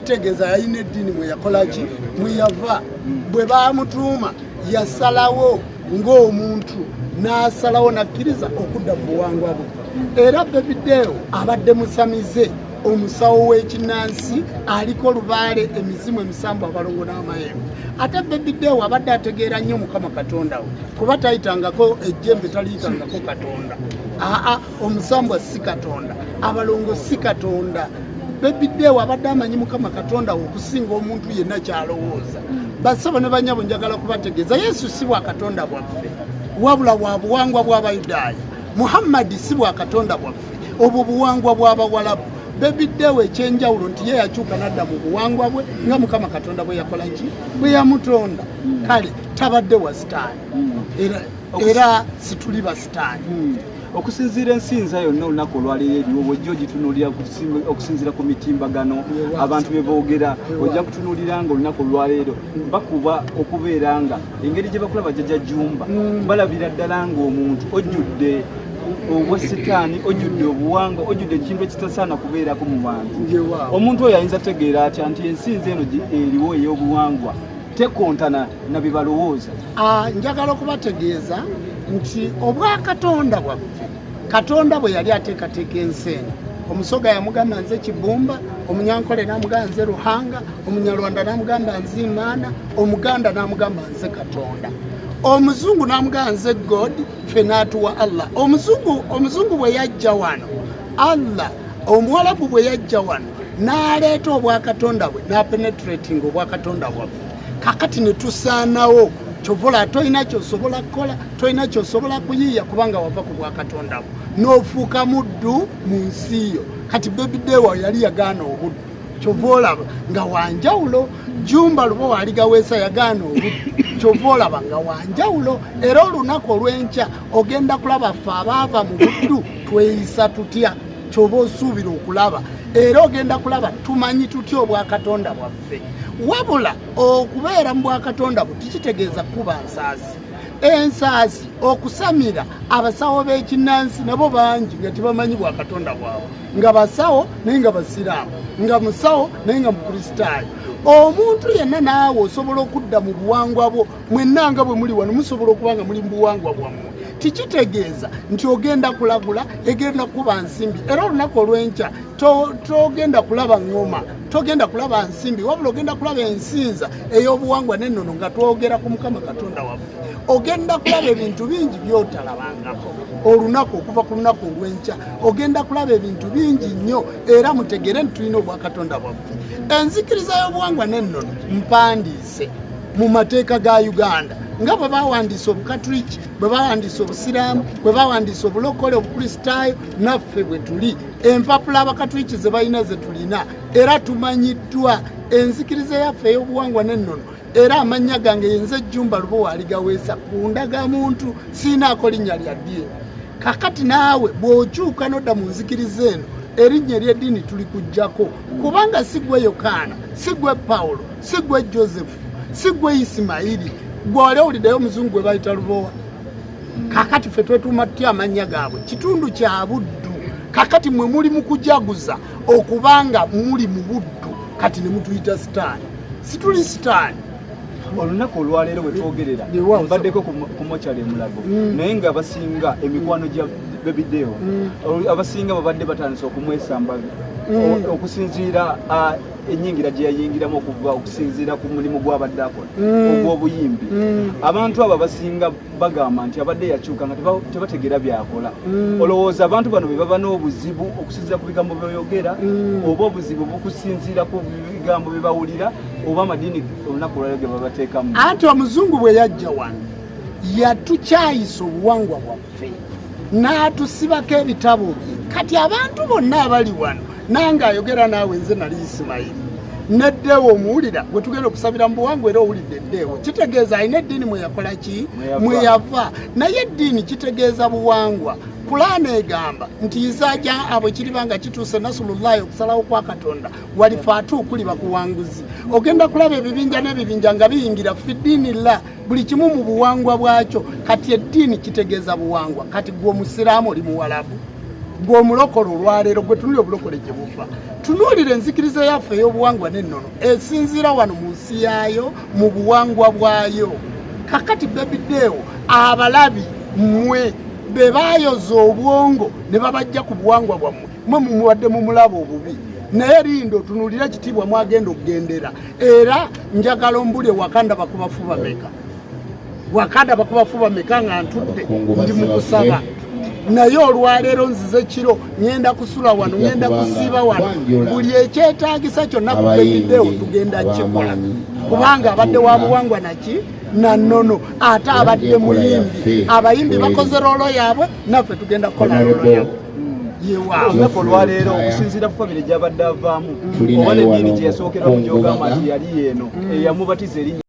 kitegeeza yalina eddiini mwe yakolaki mwe yava bwe bamutuuma yasalawo ng'omuntu n'asalawo nakkiriza okudda mu buwangwa bwe era Bebideo abadde musamize omusawo w'ekinnansi aliko lubaale emizimu emisambu abalongo n'amayembe ate Bebideo abadde ategeera nnyo Mukama Katonda we kuba tayitangako ejjembe taliyitangako Katonda omusambwa si Katonda abalongo si Katonda Bebideo abadde amanyi Mukama Katonda we okusinga omuntu yenna kyalowooza basaba ne banyabo njagala kubategeeza Yesu si bwa Katonda bwaffe wabula bwa buwangwa bw'Abayudaaya Muhammadi si bwa Katonda bwaffe obwo buwangwa bw'Abawalabu Bebideo ekyenjawulo nti ye yakyuka n'adda mu buwangwa bwe nga Mukama Katonda bwe yakola ki bwe yamutonda kale tabadde wa sitaani era situli ba sitaani okusinziira ensinza yonna olunaku olwaleero eriwo bw'ojja ogitunuulira okusinziira ku mitimbagano abantu bye boogera ojja kutunuulira nga olunaku olwaleero bakuba okubeera nga engeri gye bakulaba Jjaaja Jumba balabira ddala ng'omuntu ojjudde obwa sitaani ojjudde obuwangwa ojjudde ekintu ekitasaana kubeerako mu bantu omuntu oyo ayinza tegeera atya nti ensinza eno eriwo ey'obuwangwa tekontana na bye balowooza njagala okubategeeza nti obwa Katonda bwaffe Katonda bwe yali ateekateeka ensi eno omusoga yamugamba nze Kibumba omunyankole n'amugamba nze Ruhanga omunyarwanda n'amugamba nze Imaana omuganda n'amugamba nze Katonda omuzungu n'amugamba nze God ffe n'atuwa Allah omuzungu bwe yajja wano Allah omuwalabu bwe yajja wano n'aleeta obwa Katonda bwe n'apenetrating obwa Katonda bwaffe kakati ne tusaanawo kyovola toyina kyosobola kukola toyina kyosobola kuyiiya kubanga wava ku bwa Katonda bwe n'ofuuka muddu mu nsi yo kati Bebideo yali yagaana obuddu kyova olaba nga wanjawulo Jumba lubo waligaweesa yagaana obuddu kyova olaba nga wanjawulo era olunaku olw'enkya ogenda kulaba ffe abaava mu buddu tweyisa tutya kyova osuubira okulaba era ogenda kulaba tumanyi tutya obwa Katonda bwaffe wabula okubeera mu bwa Katonda bwe tikitegeeza kuba nsaasi ensaasi okusamira abasawo b'ekinnansi nabo bangi nga tebamanyi bwa Katonda bwabwe nga basawo naye nga basiraamu nga musawo naye nga mukristaayo omuntu yenna naawe osobola okudda mu buwangwa bwo mwenna nga bwe muli wano musobola okuba nga muli mu buwangwa bwammwe tikitegeeza nti ogenda kulagula egenda kuba nsimbi era olunaku olw'enkya togenda kulaba ngoma togenda kulaba nsimbi wabula ogenda kulaba ensinza ey'obuwangwa n'ennono nga twogera ku Mukama Katonda waffe ogenda kulaba ebintu bingi by'otalabangako olunaku okuva ku lunaku olw'enkya ogenda kulaba ebintu bingi nnyo era mutegere nti tulina obwa Katonda bwaffe enzikiriza y'obuwangwa n'ennono mpandiise mu mateeka ga Uganda nga bwe bawandiisa obukatuliki bwe bawandiisa obusiraamu bwe bawandiisa obulokole obukristaayo naffe bwe tuli empapula abakatuliki ze balina ze tulina era tumanyiddwa enzikiriza yaffe ey'obuwangwa n'ennono era amannya gange yenze Jjumba lubo waligaweesa ku ndagamuntu siinaako linnya lya ddiini kakati naawe bw'okyuka n'odda mu nzikiriza eno erinnya ery'eddiini tuli kujjako kubanga si gwe Yokaana si gwe Pawulo si gwe Josefu si gwe Isimayiri gwali owuliddeyo omuzungu gwe bayita Lubowa kakati ffe twetuuma tutya amannya gaabwe kitundu kya buddu kakati mwe muli mu kujaguza okubanga muli mu buddu kati ne mutuyita sitaani situli sitaani olunaku olwaleero bwe twogerera mbaddeko ku mochari Mulago naye nga basinga emikwano gya Bebideo abasinga babadde batandise okumwesambaga okusinziira ennyingira gye yayingiramu okuva okusinziira ku mulimu gw'abadde akola ogw'obuyimbi abantu abo basinga bagamba nti abadde yakyuka nga tebategeera byakola olowooza abantu bano be baba n'obuzibu okusinziira ku bigambo by'oyogera oba obuzibu bukusinziira ku bigambo bye bawulira oba amadiini olunaku olwaleero ge babateekamu anti omuzungu bwe yajja wano yatukyayisa obuwangwa bwaffe n'atusibako ebitabo bye kati abantu bonna abali wano nange ayogera naawe nze nali Isimayiri neddeewo omuwulira bwe tugenda okusabira mu buwangwa era owulidde eddeewo kitegeeza alina eddiini mwe yakola ki mwe yava naye eddiini kitegeeza buwangwa Kulaana egamba nti Jjaaja abo kiribanga kituuse Nasulullahi okusalawo kwa Katonda walifaatu kuli bakuwanguzi ogenda kulaba ebibinja n'ebibinja nga biyingira fi ddiini la buli kimu mu buwangwa bwakyo kati eddiini kitegeeza buwangwa kati gwe Omusiraamu oli Muwalabu gw'omulokole olwaleero gwe tunulira obulokole gye buva tunuulira enzikiriza yaffe ey'obuwangwa n'ennono esinziira wano mu nsi yaayo mu buwangwa bwayo kakati bebideewo abalabi mmwe be baayoza obwongo ne babajja ku buwangwa bwammwe mwe mumuwadde mu mulaba obubi naye linda otunuulira ekitiibwa mwagenda okugendera era njagala ombulye wakanda bakubafuba meka wakanda bakubafuba meka nga ntudde ndi mu kusaba naye olwaleero nzize kiro ngenda kusula wano ngenda kusiiba wano buli ekyetaagisa kyonna ku bebideewo tugenda kikola kubanga abadde wa buwangwa naki na nnono ate abadde muyimbi abayimbi bakoze roolo yaabwe naffe tugenda kukola roolo yaabwe olunaku olwaleero okusinziira ku famire gy'abadde avaamu oba n'eddiini gye yasookerwa mu gy'ogamba nti yali yeeno eyamubatiza erinnya